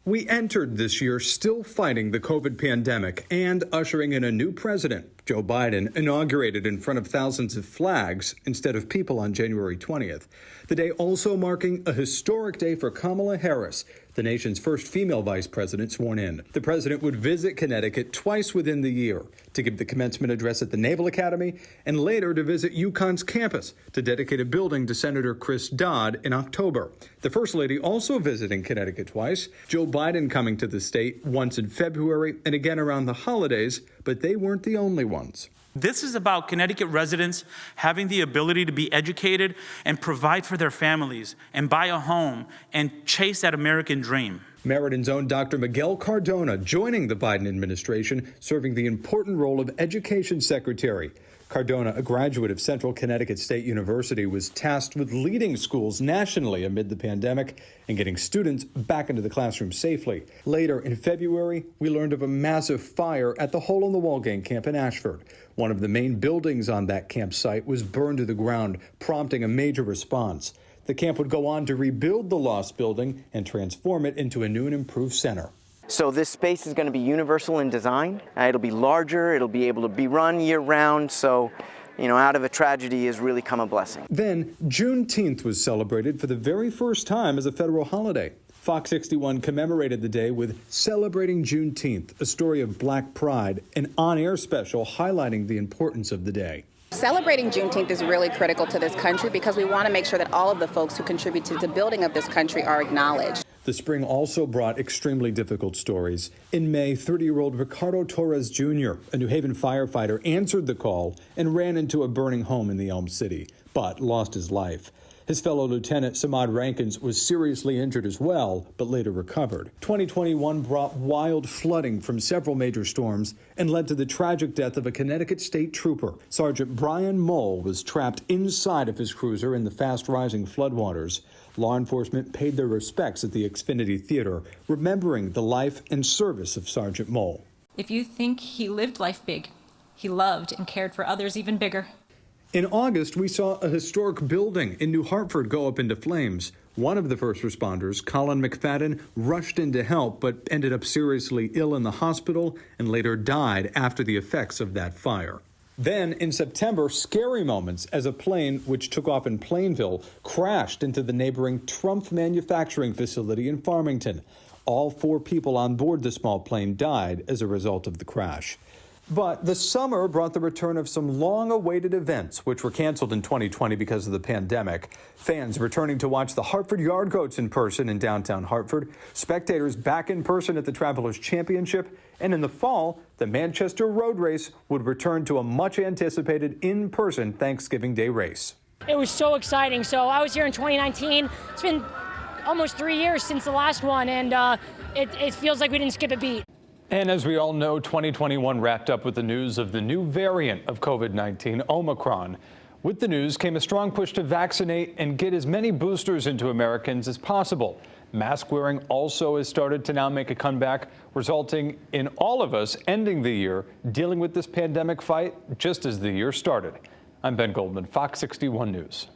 We entered this year still fighting the COVID pandemic and ushering in a new president. Joe Biden inaugurated in front of thousands of flags instead of people on January 20th. The day also marking a historic day for Kamala Harris, the nation's first female vice president sworn in. The president would visit Connecticut twice within the year, to give the commencement address at the Naval Academy and later to visit UConn's campus to dedicate a building to Senator Chris Dodd in October. The First Lady also visiting Connecticut twice. Joe Biden coming to the state once in February and again around the holidays, but they weren't the only ones. This is about Connecticut residents having the ability to be educated and provide for their families and buy a home and chase that American dream. Merredin's own Dr. Miguel Cardona joining the Biden administration, serving the important role of Education Secretary. Cardona, a graduate of Central Connecticut State University, was tasked with leading schools nationally amid the pandemic and getting students back into the classroom safely. Later in February, we learned of a massive fire at the Hole in the Wall gang camp in Ashford. One of the main buildings on that campsite was burned to the ground, prompting a major response. The camp would go on to rebuild the lost building and transform it into a new and improved center. So this space is going to be universal in design. It'll be larger, it'll be able to be run year-round, so, out of a tragedy has really come a blessing. Then, Juneteenth was celebrated for the very first time as a federal holiday. Fox 61 commemorated the day with Celebrating Juneteenth, a story of Black pride, an on-air special highlighting the importance of the day. Celebrating Juneteenth is really critical to this country because we want to make sure that all of the folks who contribute to the building of this country are acknowledged. The spring also brought extremely difficult stories. In May, 30-year-old Ricardo Torres Jr., a New Haven firefighter, answered the call and ran into a burning home in the Elm City, but lost his life. His fellow Lieutenant Samad Rankins was seriously injured as well, but later recovered. 2021 brought wild flooding from several major storms and led to the tragic death of a Connecticut state trooper. Sergeant Brian Mole was trapped inside of his cruiser in the fast-rising floodwaters. Law enforcement paid their respects at the Xfinity Theater, remembering the life and service of Sergeant Mole. If you think he lived life big, he loved and cared for others even bigger. In August, we saw a historic building in New Hartford go up into flames. One of the first responders, Colin McFadden, rushed in to help, but ended up seriously ill in the hospital and later died after the effects of that fire. Then, in September, scary moments as a plane, which took off in Plainville, crashed into the neighboring Trump manufacturing facility in Farmington. All 4 people on board the small plane died as a result of the crash. But the summer brought the return of some long-awaited events, which were canceled in 2020 because of the pandemic. Fans returning to watch the Hartford Yardgoats in person in downtown Hartford, spectators back in person at the Travelers Championship, and in the fall, the Manchester Road Race would return to a much-anticipated in-person Thanksgiving Day race. It was so exciting. So I was here in 2019. It's been almost 3 years since the last one, and it feels like we didn't skip a beat. And as we all know, 2021 wrapped up with the news of the new variant of COVID-19, Omicron. With the news came a strong push to vaccinate and get as many boosters into Americans as possible. Mask wearing also has started to now make a comeback, resulting in all of us ending the year dealing with this pandemic fight just as the year started. I'm Ben Goldman, Fox 61 News.